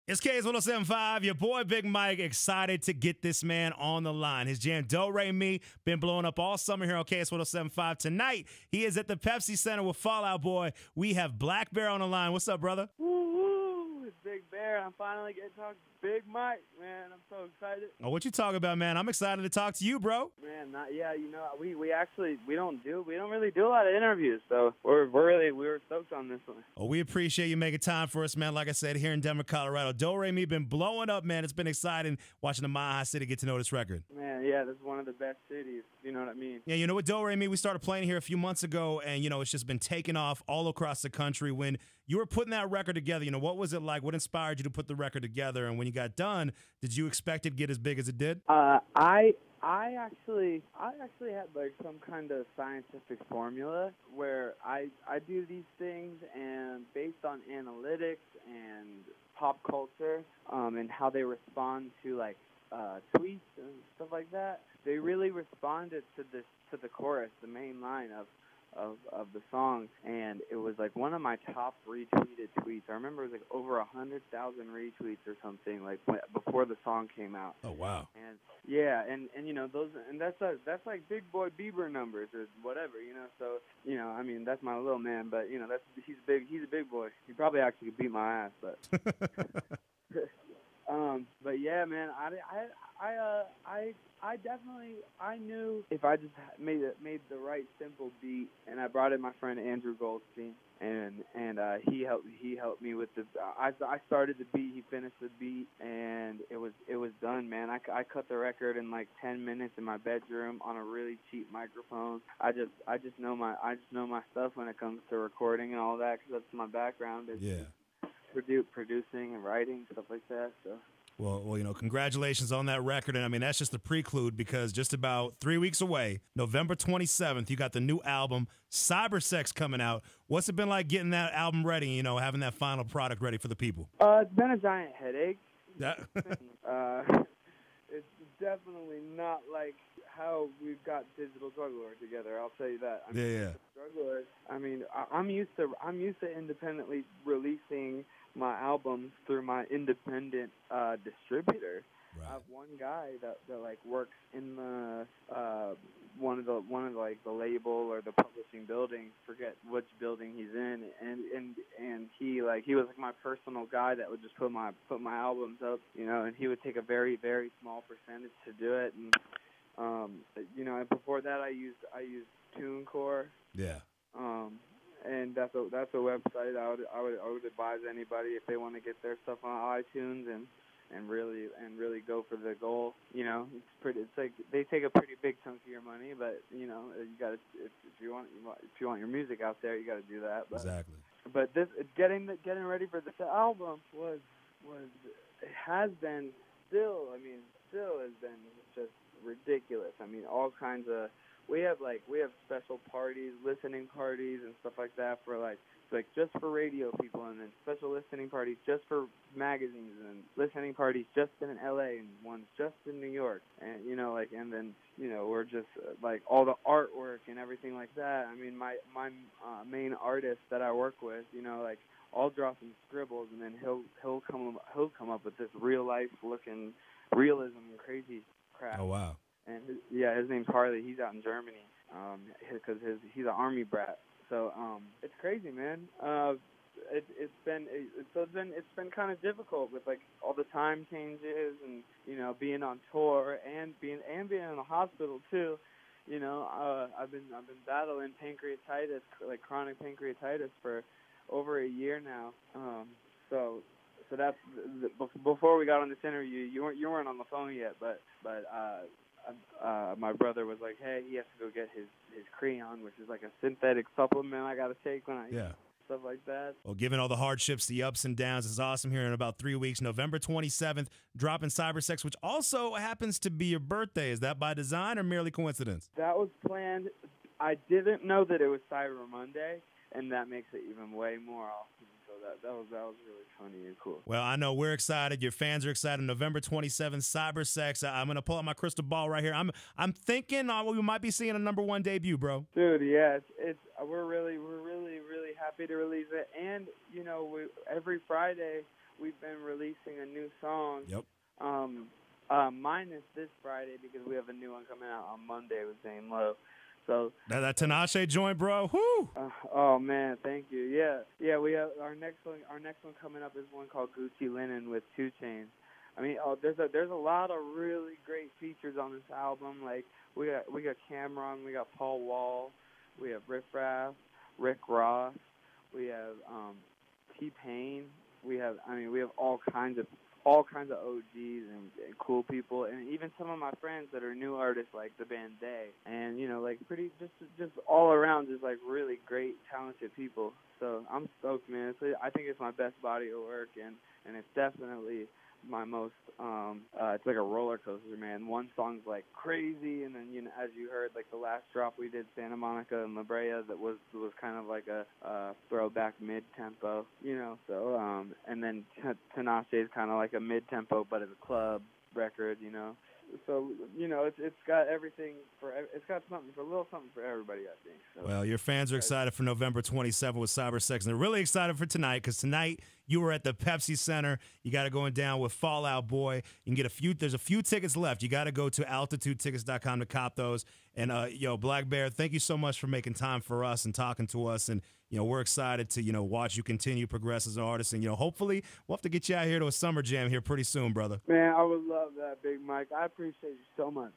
It's KS107.5, your boy Big Mike, excited to get this man on the line. His jam, Do Re Mi, been blowing up all summer here on KS107.5. Tonight, he is at the Pepsi Center with Fall Out Boy. We have blackbear on the line. What's up, brother? Woo-woo, it's Big Bear. I'm finally getting to talk to Big Mike, man. I'm so excited. Oh, what you talking about, man? I'm excited to talk to you, bro. Man, we don't really do a lot of interviews, so we're stoked on this one. Oh, we appreciate you making time for us, man. Like I said, here in Denver, Colorado. Do Re Mi been blowing up, man. It's been exciting watching the Mile High City get to know this record. Man, yeah, this is one of the best cities. You know what I mean? Yeah, you know what, Do Re Mi, we started playing here a few months ago, and, you know, it's just been taking off all across the country. When you were putting that record together, you know, what was it like? What inspired you to put the record together? And when you got done, did you expect it to get as big as it did? I actually had like some kind of scientific formula where I do these things, and based on analytics and pop culture and how they respond to like tweets and stuff like that, they really responded to the chorus, the main line of the song, and it was like one of my top retweeted tweets. I remember it was like over 100,000 retweets or something like before the song came out. Oh wow! And yeah, and you know that's like Big Boy Bieber numbers or whatever, you know. So you know, I mean that's my little man, but you know he's a big boy. He probably actually could beat my ass, but. But yeah, man, I definitely knew if I just made the right simple beat, and I brought in my friend Andrew Goldstein, and he helped me with the. I started the beat, he finished the beat, and it was done, man. I cut the record in like 10 minutes in my bedroom on a really cheap microphone. I just know my stuff when it comes to recording and all that, because that's my background. Yeah. Producing and writing, stuff like that. So. Well, you know, congratulations on that record. And I mean, that's just the prelude, because just about 3 weeks away, November 27th, you got the new album, Cybersex, coming out. What's it been like getting that album ready, you know, having that final product ready for the people? It's been a giant headache. Yeah. It's definitely not like how we've got Digital Drug Lord together. I'll tell you that. I mean, yeah. Drug Lord. I mean, I'm used to independently releasing my albums through my independent distributor. Right. I have one guy that like works in the one of the like the label or the publishing building. Forget which building he's in, and he was like my personal guy that would just put my albums up, you know, and he would take a very, very small percentage to do it, and you know, and before that I used TuneCore. Yeah. And that's a website I would advise anybody if they want to get their stuff on iTunes and really go for the goal. You know, it's like they take a pretty big chunk of your money, but you know, you got to if you want your music out there, you got to do that. But, exactly. But this getting ready for this album has been just ridiculous. I mean, all kinds of. We have special parties, listening parties, and stuff like that for like just for radio people, and then special listening parties just for magazines, and listening parties just in LA, and ones just in New York, and you know, like, and then you know, we're just like all the artwork and everything like that. I mean, my main artist that I work with, you know, like I'll draw some scribbles, and then he'll come up with this real life looking realism and crazy crap. Oh wow. And his name's Harley. He's out in Germany because he's an army brat. So it's crazy, man. It's been kind of difficult with like all the time changes, and you know, being on tour and being in the hospital too. You know, I've been battling pancreatitis, like chronic pancreatitis, for over a year now. So that's before we got on this interview. You weren't on the phone yet, but my brother was like, hey, he has to go get his Creon, which is like a synthetic supplement I got to take when I stuff like that. Well, given all the hardships, the ups and downs, it's awesome here in about 3 weeks, November 27th, dropping Cybersex, which also happens to be your birthday. Is that by design or merely coincidence? That was planned. I didn't know that it was Cyber Monday, and that makes it even way more awesome. So that was really funny and cool. Well, I know we're excited. Your fans are excited. November 27th, Cybersex. I'm gonna pull out my crystal ball right here. I'm thinking we might be seeing a #1 debut, bro. Dude, yeah, we're really happy to release it. And you know, every Friday we've been releasing a new song. Yep. Minus this Friday because we have a new one coming out on Monday with Zane Lowe. So that Tinashe joint, bro. Whoo! Oh man, thank you. Yeah. We have our next one. Our next one coming up is one called Gucci Linen with 2 Chainz. I mean, there's a lot of really great features on this album. Like we got Cameron, we got Paul Wall, we have Riff Raff, Rick Ross, we have T-Pain. We have all kinds of OGs and cool people, and even some of my friends that are new artists like the band Day, and like pretty just all around just like really great talented people. So I'm stoked, man. I think it's my best body of work, and it's definitely my most it's like a roller coaster, man. One song's like crazy, and then as you heard, like the last drop we did, Santa Monica and La Brea, that was kind of like a throwback mid tempo, so and then Tinashe is kind of like a mid tempo but it's a club record, so it's got everything it's got something for a little something for everybody, I think. So, well, your fans are excited for November 27th with cybersex, and they're really excited for tonight because tonight you were at the Pepsi Center. You got to go down with Fallout Boy. You can get there's a few tickets left. You got to go to altitudetickets.com to cop those. And Black Bear, thank you so much for making time for us and talking to us. And we're excited to watch you continue progress as an artist. And hopefully we'll have to get you out here to a summer jam here pretty soon, brother. Man, I would love that, Big Mike. I appreciate you so much.